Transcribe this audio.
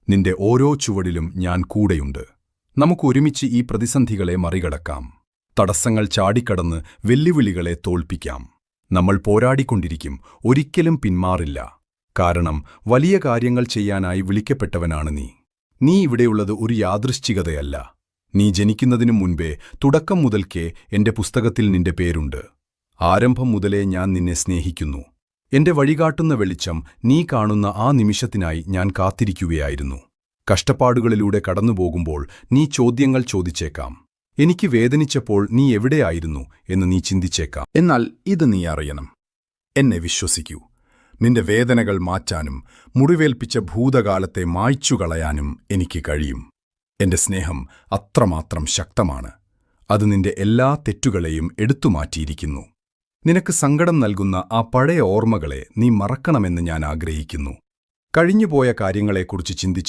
നിന്റെ ഓരോ ചുവടിലും ഞാൻ കൂടെയുണ്ട്. നമുക്കൊരുമിച്ച് ഈ പ്രതിസന്ധികളെ മറികടക്കാം. തടസ്സങ്ങൾ ചാടിക്കടന്ന് വെല്ലുവിളികളെ തോൽപ്പിക്കാം. നമ്മൾ പോരാടിക്കൊണ്ടിരിക്കും, ഒരിക്കലും പിന്മാറില്ല. കാരണം വലിയ കാര്യങ്ങൾ ചെയ്യാനായി വിളിക്കപ്പെട്ടവനാണ് നീ. നീ ഇവിടെയുള്ളത് ഒരു യാദൃശ്ചികതയല്ല. നീ ജനിക്കുന്നതിനു മുൻപേ, തുടക്കം മുതൽക്കേ എന്റെ പുസ്തകത്തിൽ നിന്റെ പേരുണ്ട്. ആരംഭം മുതലേ ഞാൻ നിന്നെ സ്നേഹിക്കുന്നു. എന്റെ വഴികാട്ടുന്ന വെളിച്ചം നീ കാണുന്ന ആ നിമിഷത്തിനായി ഞാൻ കാത്തിരിക്കുകയായിരുന്നു. കഷ്ടപ്പാടുകളിലൂടെ കടന്നുപോകുമ്പോൾ നീ ചോദ്യങ്ങൾ ചോദിച്ചേക്കാം. എനിക്ക് വേദനിച്ചപ്പോൾ നീ എവിടെയായിരുന്നു എന്ന് നീ ചിന്തിച്ചേക്കാം. എന്നാൽ ഇത് നീ അറിയണം. എന്നെ വിശ്വസിക്കൂ. നിന്റെ വേദനകൾ മാറ്റാനും മുറിവേൽപ്പിച്ച ഭൂതകാലത്തെ മായ്ച്ചുകളയാനും എനിക്ക് കഴിയും. എന്റെ സ്നേഹം അത്രമാത്രം ശക്തമാണ്. അത് നിന്റെ എല്ലാ തെറ്റുകളെയും എടുത്തുമാറ്റിയിരിക്കുന്നു. നിനക്ക് സങ്കടം നൽകുന്ന ആ പഴയ ഓർമ്മകളെ നീ മറക്കണമെന്ന് ഞാൻ ആഗ്രഹിക്കുന്നു. കഴിഞ്ഞുപോയ കാര്യങ്ങളെക്കുറിച്ച് ചിന്തിച്ച്